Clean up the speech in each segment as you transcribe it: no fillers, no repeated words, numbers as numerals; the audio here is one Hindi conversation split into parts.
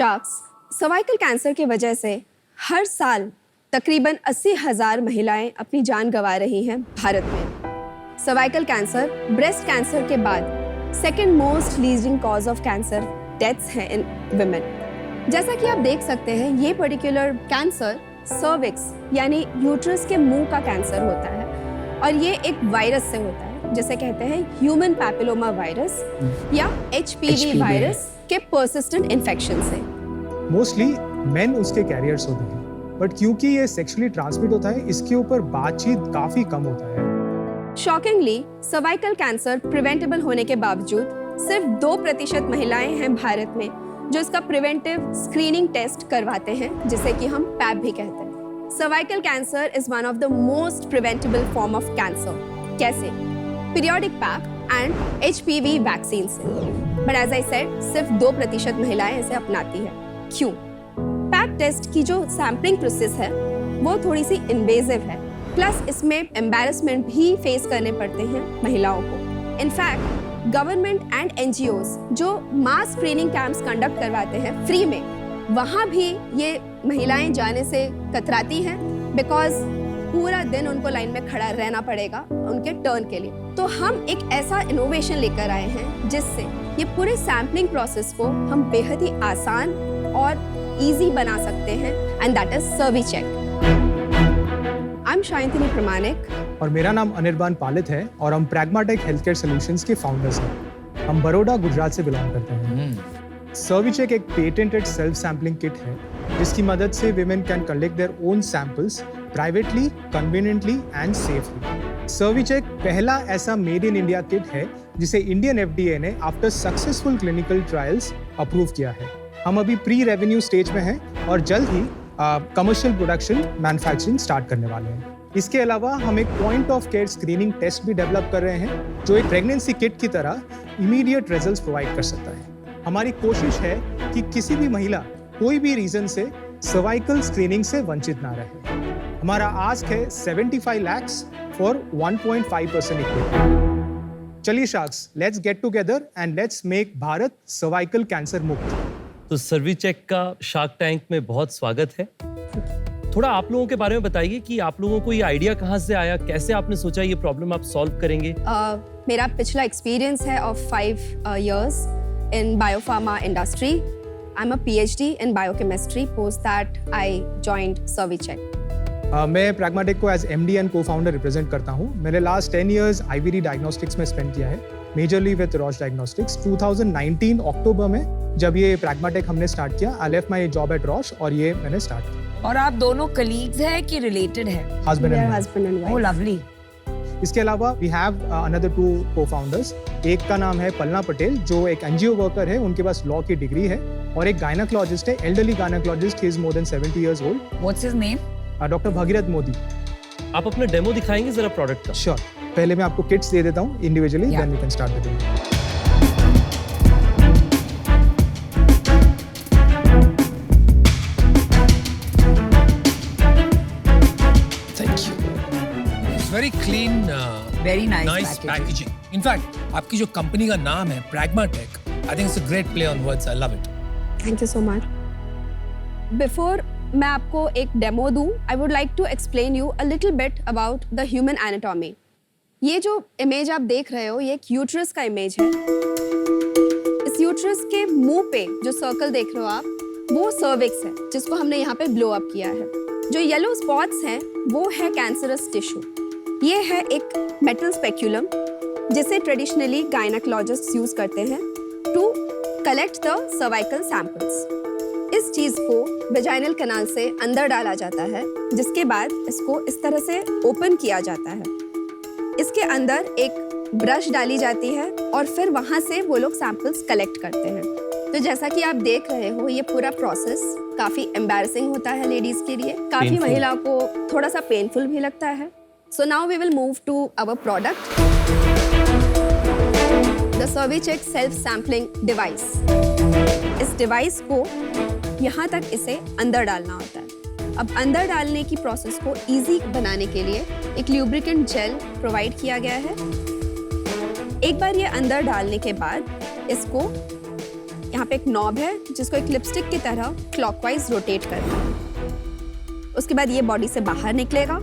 शार्क्स, सर्वाइकल कैंसर की वजह से हर साल तकरीबन 80,000 महिलाएं अपनी जान गंवा रही हैं भारत में। सर्वाइकल कैंसर ब्रेस्ट कैंसर के बाद second most leading cause of cancer deaths है इन विमेन। जैसा कि आप देख सकते हैं, ये पर्टिकुलर कैंसर सर्विक्स यानी यूट्रस के मुंह का कैंसर होता है और ये एक वायरस से होता है जिसे कहते हैं ह्यूमन पैपिलोमा वायरस या HPV वायरस के पर्सिस्टेंट इन्फेक्शन से। मोस्टली मेन उसके कैरियर्स होते हैं, बट क्योंकि ये सेक्सुअली ट्रांसमिट होता है, इसके ऊपर बातचीत काफी कम होता है। शॉकिंगली, सर्वाइकल कैंसर प्रिवेंटेबल होने के बावजूद सिर्फ 2% महिलाएं हैं भारत में जो इसका प्रिवेंटिव स्क्रीनिंग टेस्ट करवाते हैं, जिसे कि हम पैप भी कहते हैं। Cervical cancer is one of the most preventable form of cancer. कैसे? Periodic Pap and HPV vaccine से। बट एज आई सेड, सिर्फ 2% महिलाएं इसे अपनाती है। क्यों? पैप टेस्ट की जो सैम्पलिंग प्रोसेस है वो थोड़ी सी इन्वेजिव है, प्लस इसमें एम्बैरेसमेंट भी फेस करने पड़ते हैं महिलाओं को। इनफैक्ट गवर्नमेंट एंड NGOs जो मास स्क्रीनिंग कैंप्स कंडक्ट करवाते हैं फ्री में, वहाँ भी ये महिलाएं जाने से कतराती हैं बिकॉज पूरा दिन उनको लाइन में खड़ा रहना पड़ेगा उनके टर्न के लिए। तो हम एक ऐसा इनोवेशन लेकर आए हैं जिससे ये पूरे सैम्पलिंग प्रोसेस को हम बेहद ही आसान और इजी बना सकते हैं, and that is Cervicheck. I am Shayantini Pramanik और मेरा नाम अनिर्बान पालित है और हम प्रैग्माटेक हेल्थ केयर सॉल्यूशंस के फाउंडर्स हैं। हम बड़ौदा, गुजरात से बिलोंग करते हैं। सर्विचेक एक पेटेंटेड सेल्फ सैम्पलिंग किट है जिसकी मदद से women can collect their own samples privately, conveniently and safely. सर्विचेक पहला ऐसा मेड इन इंडिया किट है जिसे इंडियन FDA ने after successful clinical trials approve किया है। हम अभी प्री रेवेन्यू स्टेज में हैं और जल्द ही कमर्शियल प्रोडक्शन मैन्युफैक्चरिंग स्टार्ट करने वाले हैं। इसके अलावा हम एक point of care screening test भी डेवलप कर रहे हैं जो एक प्रेगनेंसी किट की तरह इमीडिएट रिजल्ट्स प्रोवाइड कर सकता है। हमारी कोशिश है कि किसी भी महिला कोई भी रीजन से सर्वाइकल स्क्रीनिंग से वंचित ना रहे। हमारा आस्क है 75 लाख फॉर 1.5% इक्विटी। चलिए sharks, let's get together and let's make Bharat cervical cancer मुक्त। तो सर्विचेक का शार्क टैंक में बहुत स्वागत है। थोड़ा आप लोगों के बारे में बताइए कि आप लोगों को ये आइडिया कहाँ से आया, कैसे आपने सोचा ये प्रॉब्लम आप सॉल्व करेंगे? मेरा पिछला एक्सपीरियंस है of 5 years in biopharma industry. I'm a PhD in biochemistry. Post that, I joined Servicheck. मैं प्रैग्माटेक को as MD and co-founder represent करता हूँ। मैंने लास्ट 10 years IVD डायग्नोस्टिक्स में स्पेंड किया है, majorly with Roche diagnostics. 2019 October में जब ये प्रैग्माटेक हमने स्टार्ट किया, I left my job at Roche और ये मैंने स्टार्ट किया। और आप दोनों कलीग्स हैं कि रिलेटेड हैं? Husband and wife. Oh lovely. इसके अलावा वी हैव अनदर 2 को-फाउंडर्स। एक का नाम है पलना पटेल जो एक NGO वर्कर है, उनके पास लॉ की डिग्री है, और एक गायनेकोलॉजिस्ट है, elderly gynaecologist, he is more than 70 years old। What's his name? Doctor Bhagirath Modi. आप अपना डेमो दिखाएंगे जरा प्रोडक्ट का? श्योर। पहले मैं आपको किट्स दे देता हूँ individually, then we can start the demo. Very clean, Very nice packaging. packaging. In fact, आपकी जो कंपनी का नाम है Pragmatech, I think it's a great play on words. I love it. Thank you so much. Before मैं आपको एक डेमो दूं, I would like to explain you a little bit about the human anatomy. ये जो इमेज आप देख रहे हो, ये एक यूट्रस का इमेज है। इस यूट्रस के मुंह पे जो सर्कल देख रहे हो आप, वो सर्विक्स है जिसको हमने यहाँ पे ब्लो अप किया है। जो येलो स्पॉट्स हैं वो है कैंसरस टिश्यू। ये है एक मेटल स्पेक्यूलम जिसे ट्रेडिशनली गायनेकोलॉजिस्ट्स यूज करते हैं to collect the cervical samples. इस चीज को वेजाइनल कैनाल से अंदर डाला जाता है, जिसके बाद इसको इस तरह से ओपन किया जाता है। इसके अंदर एक ब्रश डाली जाती है और फिर वहां से वो लोग सैंपल्स कलेक्ट करते हैं। तो जैसा कि आप देख रहे हो, ये पूरा प्रोसेस काफी एम्बैरसिंग होता है लेडीज के लिए, काफी महिलाओं को थोड़ा सा पेनफुल भी लगता है। So now we will move to our product, the Servicheck self-sampling device. इस डिवाइस को यहाँ तक इसे अंदर डालना होता है। अब अंदर डालने की प्रोसेस को इजी बनाने के लिए एक ल्यूब्रिकेंट जेल प्रोवाइड किया गया है। एक बार ये अंदर डालने के बाद इसको यहाँ पे एक नॉब है जिसको एक लिपस्टिक की तरह क्लॉकवाइज रोटेट करना है। उसके बाद ये बॉडी से बाहर निकलेगा।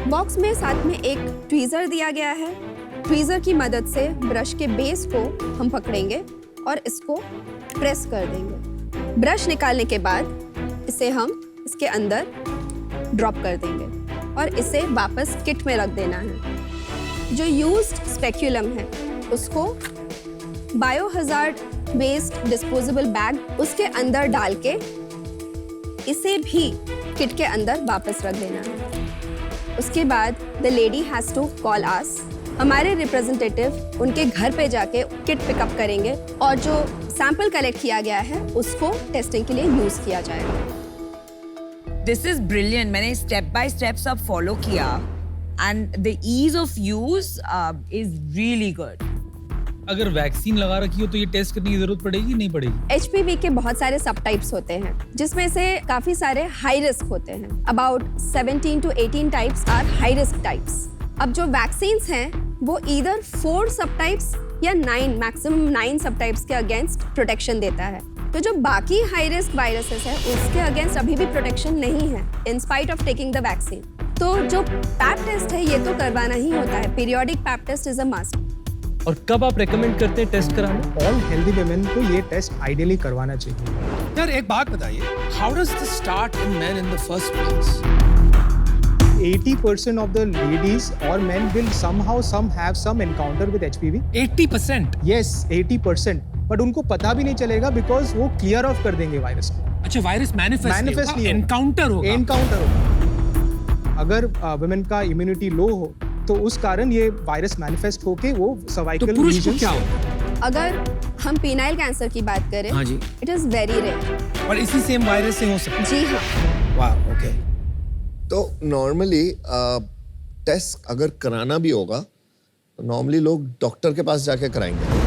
बॉक्स में साथ में एक ट्वीजर दिया गया है। ट्वीजर की मदद से ब्रश के बेस को हम पकड़ेंगे और इसको प्रेस कर देंगे। ब्रश निकालने के बाद इसे हम इसके अंदर ड्रॉप कर देंगे और इसे वापस किट में रख देना है। जो यूज्ड स्पेक्यूलम है उसको बायोहजार्ड वेस्ट डिस्पोजेबल बैग उसके अंदर डाल के इसे भी किट के अंदर वापस रख देना है। उसके बाद the lady has to call us. हमारे रिप्रेजेंटेटिव उनके घर पे जाके किट पिकअप करेंगे और जो सैंपल कलेक्ट किया गया है उसको टेस्टिंग के लिए यूज किया जाएगा। This is brilliant. मैंने step by step सब follow किया and the ease of use is really good. अगर वैक्सीन लगा रखी हो तो ये टेस्ट करने की जरूरत पड़ेगी नहीं पड़ेगी? HPV के बहुत सारे सब टाइप्स होते हैं जिसमें से काफी सारे हाई रिस्क होते हैं। About 17 to 18 types are high risk types. अब जो वैक्सीन्स हैं वो ईदर 4 सब टाइप्स या 9 मैक्सिमम 9 सब टाइप्स के अगेंस्ट प्रोटेक्शन देता है। तो जो बाकी हाई रिस्क वायरसेस है उसके अगेंस्ट अभी भी प्रोटेक्शन नहीं है in spite of taking the vaccine. तो जो पैप टेस्ट है ये तो करवाना ही होता है। Periodic pap test is a must. और कब आप रेकमेंड करते हैं टेस्ट कराना? ऑल हेल्दी वुमेन को ये टेस्ट आइडियली करवाना चाहिए। यार एक बात बताइए, how does this start in men in the first place? 80% of the ladies or men will somehow have some encounter with HPV. 80%? Yes, 80%. But उनको पता भी नहीं चलेगा बिकॉज वो क्लियर ऑफ कर देंगे वायरस को। अच्छा, वायरस मैनिफेस्ट नहीं होगा, एनकाउंटर होगा। एनकाउंटर होगा। अगर वुमेन का इम्यूनिटी लो हो तो उस कारण ये वायरस मैनिफेस्ट होके वो सर्वाइकल तो पुरुष को क्या होगा? अगर हम पीनाइल कैंसर की बात करें, हाँ जी, इट इज वेरी रेयर। और इसी सेम वायरस से हो सकता है? जी हाँ। वाह, ओके। तो नॉर्मली टेस्ट अगर कराना भी होगा तो नॉर्मली लोग डॉक्टर के पास जाके कराएंगे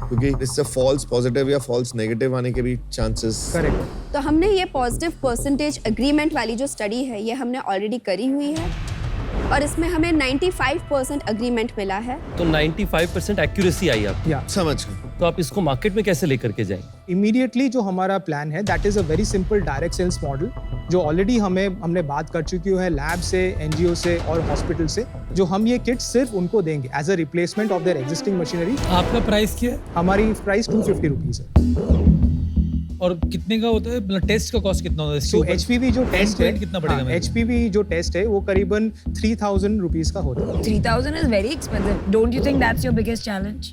क्योंकि इससे फॉल्स पॉजिटिव या फॉल्स नेगेटिव आने के भी चांसेस। करेक्ट। तो हमने ये पॉजिटिव परसेंटेज एग्रीमेंट वाली जो स्टडी है ये हमने ऑलरेडी करी हुई है और इसमें हमें 95% एग्रीमेंट मिला है। तो 95% एक्यूरेसी आई आप? या समझ गए। तो आप इसको मार्केट में कैसे लेकर के जाएंगे? इमीडिएटली जो हमारा प्लान है that is a very simple direct sales model जो ऑलरेडी हमने बात कर चुकी है लैब से, एनजीओ से और हॉस्पिटल से, जो हम ये किट सिर्फ उनको देंगे as a replacement of their existing machinery. आपका प्राइस क्या है? हमारी प्राइस 250 रुपीज है। और कितने का होता है? मतलब टेस्ट का कॉस्ट कितना होता है? तो HPV जो टेस्ट है, कितना पड़ेगा? हाँ, HPV जो टेस्ट है वो करीबन 3000 रुपीज का होता है। 3000 is very expensive. Don't you think that's your biggest challenge?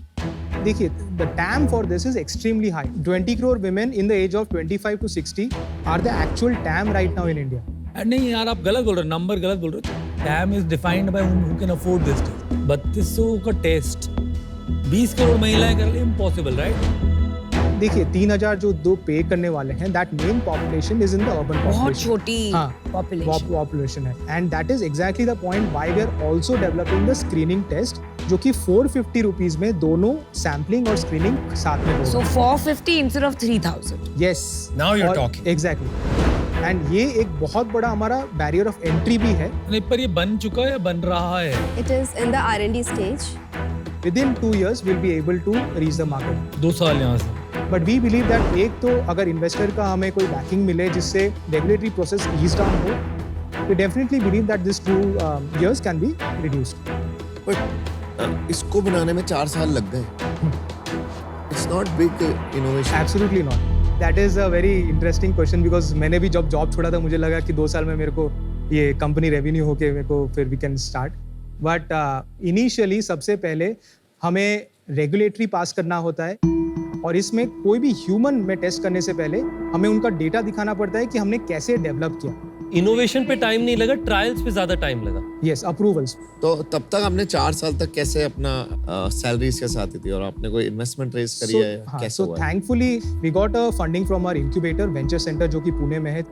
देखिए, the TAM for this is extremely high. 20 crore women in the age of 25 to 60 are the actual TAM right now in India. नहीं यार, आप गलत बोल रहे हो, नंबर गलत बोल रहे हो। Time is defined by who can afford this test. 3200 का टेस्ट 20 करोड़ महिलाएं कर ले, इम्पॉसिबल, राइट? देखिए 3000 जो दो पे करने वाले हैं that main population is in the urban बहुत पॉपुलेशन। छोटी पॉपुलेशन है and that is exactly the point why we are also developing the screening test जो कि 450 रुपीस में दोनों सैम्पलिंग और स्क्रीनिंग साथ में होगा। So 450 instead of 3000. Yes, Now you're talking. Exactly. And ये एक बहुत बड़ा हमारा बैरियर ऑफ एंट्री भी है। नहीं, पर ये बन चुका है या बन रहा है? It is in the R&D stage. Within 2 years we'll be able to reach the market. 2 साल यहाँ से। बट वी बिलीव दैट एक तो अगर इन्वेस्टर का हमें कोई बैकिंग मिले जिससे रेगुलेटरी प्रोसेस ईज डाउन हो, we definitely believe that this 2 years can be reduced. But इसको बनाने में 4 साल लग गए। It's not big innovation. Absolutely not. That is a very interesting question because मैंने भी जब जॉब छोड़ा था मुझे लगा कि 2 साल में मेरे को ये कंपनी रेवेन्यू होके मेरे को फिर we can start. But initially सबसे पहले हमें रेगुलेटरी पास करना होता है और इसमें कोई भी ह्यूमन में टेस्ट करने से पहले हमें उनका डेटा दिखाना पड़ता है कि हमने कैसे डेवलप किया। इनोवेशन पे टाइम नहीं लगा, ट्रायल्स पे ज्यादा टाइम लगा। Yes, approvals. तो तब तक आपने 4 साल तक कैसे अपना सैलरीज के साथ ही थी और आपने कोई इन्वेस्टमेंट रेज करी है? कैसे हुआ? Thankfully we got a funding from our incubator venture centre जो कि पुणे में है।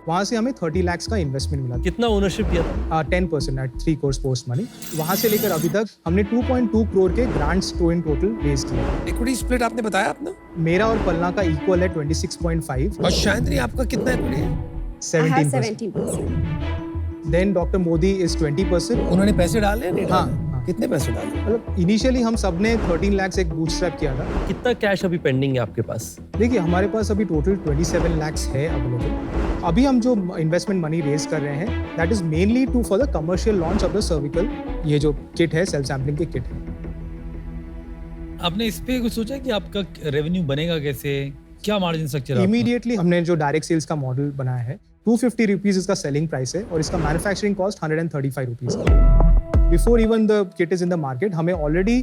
वहाँ से हमें 30 लाख का इन्वेस्टमेंट मिला। कितना ओनरशिप दिया था? 10% एट 3 crores पोस्ट मनी। वहाँ से लेकर अभी तक हमने 2.2 करोड़ के ग्रांट्स इन टोटल रेज किए। इक्विटी स्प्लिट आपने बताया अपना? मेरा और पलना का इक्वल है 26.5 और शायद आपका कितना इक्विटी है? 17%। Then doctor Modi is 20%। उन्होंने पैसे डाले नहीं? हाँ, कितने पैसे डाले? मतलब इनिशियली हम सब ने 13 lakhs एक बूटस्ट्रैप किया था। कितना कैश अभी पेंडिंग है आपके पास? देखिए हमारे पास अभी टोटल 27 lakhs है अवेलेबल। अभी हम जो इन्वेस्टमेंट मनी रेज कर रहे हैं that is mainly to for the commercial launch of the cervical, ये जो किट है सेल्फ सैम्पलिंग की किट है। आपने इस पे कुछ सोचा कि आपका रेवेन्यू बनेगा कैसे, क्या मार्जिन स्ट्रक्चर है? इमीडिएटली हमने जो डायरेक्ट सेल्स का मॉडल बनाया है 250 रुपीज इसका सेलिंग प्राइस है और इसका मैन्युफैक्चरिंग कॉस्ट 135 रुपीज है। Before even the kit is in the market हमें ऑलरेडी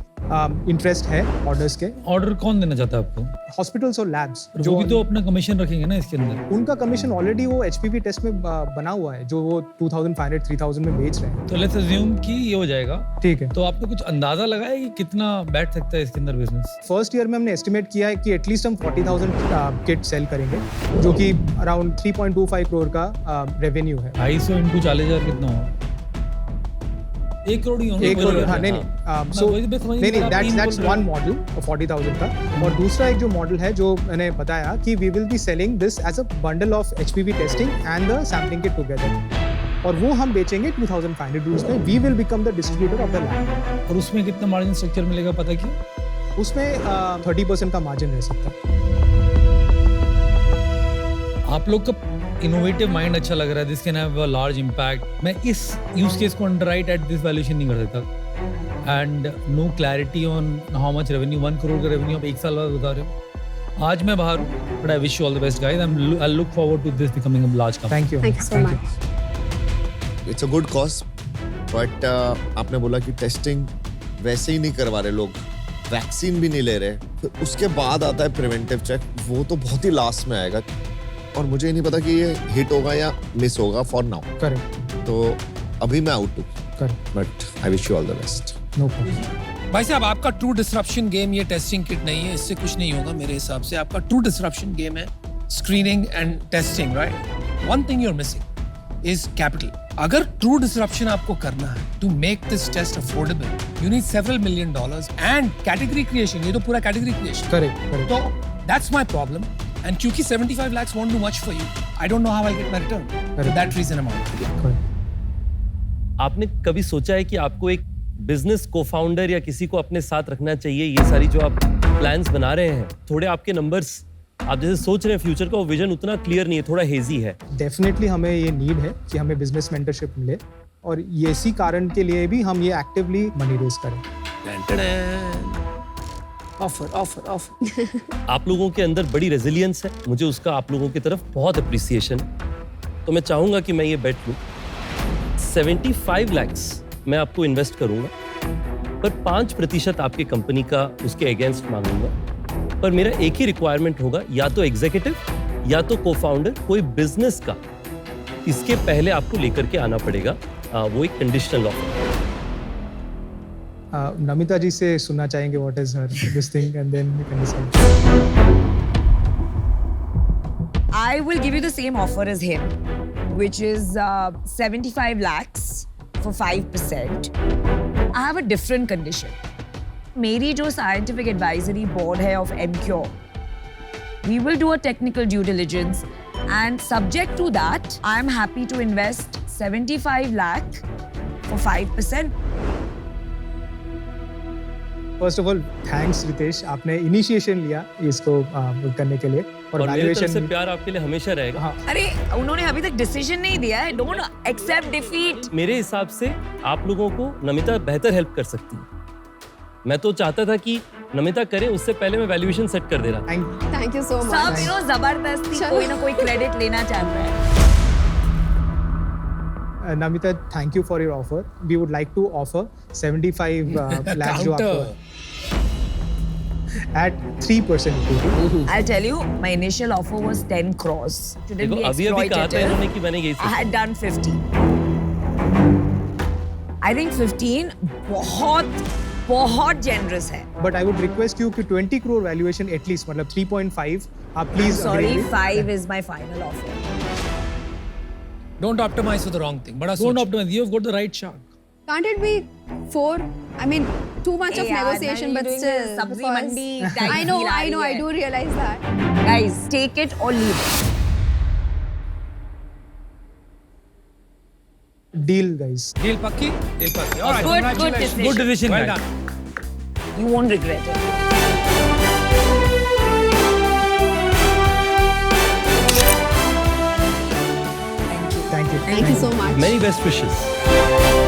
इंटरेस्ट है ऑर्डर्स के। ऑर्डर कौन देना चाहता है आपको? हॉस्पिटल्स और लैब्स जो भी तो अपना कमीशन रखेंगे ना इसके अंदर। उनका कमीशन ऑलरेडी वो एचपीवी टेस्ट में बना हुआ है जो वो 2500 3000 में बेच रहे हैं। तो लेट्स अज्यूम कि ये हो जाएगा, ठीक है। तो आपने कुछ अंदाजा लगाया कि कितना बैठ सकता है इसके अंदर बिजनेस? फर्स्ट ईयर में हमने एस्टिमेट किया है कि एटलीस्ट हम 40,000 किट सेल करेंगे जो कि अराउंड 3.25 करोड़ का रेवेन्यू है। 250 इंटू 40,000 कितना होगा? 1 करोड़ ही होगा। 1 करोड़, हाँ नहीं सो वही तो समझ नहीं नहीं पा रहा, आप दैट्स तीन वन मॉडल 40,000 का। और दूसरा एक जो मॉडल है जो मैंने बताया कि we will be selling this as a bundle of HPV testing and the sampling kit together और वो हम बेचेंगे 2500 रुपीज में। We will become the distributor of the lab. और उसमें कितना मार्जिन स्ट्रक्चर मिलेगा पता क्या? उसमें 30% का मार्जिन रह सकता है। आप लोग का इनोवेटिव माइंड अच्छा लग रहा है, this can have a large impact. मैं इस यूज केस को अंडरराइट एट दिस वैल्यूएशन नहीं कर सकता and no clarity on how much revenue. 1 crore का रेवेन्यू आप 1 साल बाद बता रहे हो। आज मैं बाहर हूँ, but I wish you all the best guys. I look forward to this becoming a large company. Thank you so much. It's a good cause but आपने बोला कि टेस्टिंग वैसे ही नहीं करवा रहे लोग, वैक्सीन भी नहीं ले रहे, फिर उसके बाद आता है प्रिवेंटिव चेक, वो तो बहुत ही लास्ट में आएगा और मुझे नहीं पता कि ये हिट होगा या मिस होगा फॉर नाउ। करेक्ट तो अभी मैं आउट हूँ, correct but I wish you all the best. No problem. भाई साहब आपका ट्रू डिसरप्शन गेम ये टेस्टिंग किट नहीं है, इससे कुछ नहीं होगा मेरे हिसाब से। आपका ट्रू डिसरप्शन गेम है screening and testing, right? One thing you are missing is capital. अगर ट्रू डिसरप्शन आपको करना है to make this test affordable, you need several $million and category creation. ये तो पूरा कैटेगरी क्रिएशन। करेक्ट तो दैट्स माय प्रॉब्लम एंड क्योंकि 75 lakhs won't do much for you, I don't know how I'll get my return. For that reason I'm out. आपने कभी सोचा है कि आपको एक बिजनेस को-फाउंडर या किसी को अपने साथ रखना चाहिए? ये सारी जो आप प्लान्स बना रहे हैं, थोड़े आपके नंबर्स आप जैसे सोच रहे हैं फ्यूचर का, वो विजन उतना क्लियर नहीं है, थोड़ा हेजी है। डेफिनेटली हमें ये नीड है कि हमें बिजनेस मेंटरशिप मिले और ये इसी कारण के लिए भी हम ये एक्टिवली मनी रेज करें। ऑफर। आप लोगों के अंदर बड़ी रेजिलियंस है, मुझे उसका आप लोगों की तरफ बहुत अप्रिसिएशन। तो मैं चाहूंगा कि मैं ये बेट लूं 75 lakhs मैं आपको इन्वेस्ट करूंगा, पर 5% आपके कंपनी का उसके अगेंस्ट मांगूंगा। पर मेरा एक ही रिक्वायरमेंट होगा, या तो एग्जीक्यूटिव या तो को-फाउंडर कोई बिजनेस का, इसके पहले आपको लेकर के आना पड़ेगा। वो एक कंडीशनल ऑफर। नमिता जी से सुनना चाहेंगे what is her this thing and then we can decide. I will give you the same offer as him, which is 75 lakhs for 5%. I have a different condition. मेरी जो scientific advisory board है of MCure, we will do a technical due diligence and subject to that, I am happy to invest 75 lakh for 5%. First of all thanks Ritesh, आपने इनिशिएशन लिया इसको करने के लिए और और मेरी तरफ से वैल्यूएशन। प्यार आपके लिए हमेशा रहेगा। हाँ अरे उन्होंने अभी तक डिसीजन नहीं दिया है। Don't accept defeat. मेरे हिसाब से आप लोगों को नमिता बेहतर हेल्प कर सकती है। मैं तो चाहता था कि नमिता करे, उससे पहले मैं वैल्यूएशन सेट कर दे रहा था। थैंक यू सो सब मच। जबरदस्ती चलो। कोई ना कोई क्रेडिट लेना चाहता है। Namita, thank you for your offer. We would like to offer 75 lakhs जो आपको at 3% equity. I'll tell you, my initial offer was 10 crores. Shouldn't देखो be अभी कहा था exploitative. इन्होंने कि मैंने यही I सोचा। had done 15. I think 15 बहुत generous है. But I would request you कि 20 crore valuation at least, मतलब 3.5 आप please Sorry, agree with. 5 is my final offer. Don't optimize for the wrong thing. बड़ा Don't सोचो। optimize. You've got the right shark. Can't it be 4? I mean, too much of Hey, yaar, negotiation, now but you're doing still. this sabzi because- mandi type I know, feel aa I know, I rahi hai. do realize that. Guys, take it or leave it. Deal, guys. Deal Pakki? Deal Pakki. All right, Good congratulations. decision. Good decision, Well guys. done. You won't regret it. Thank you. Thank you so much. Many best wishes.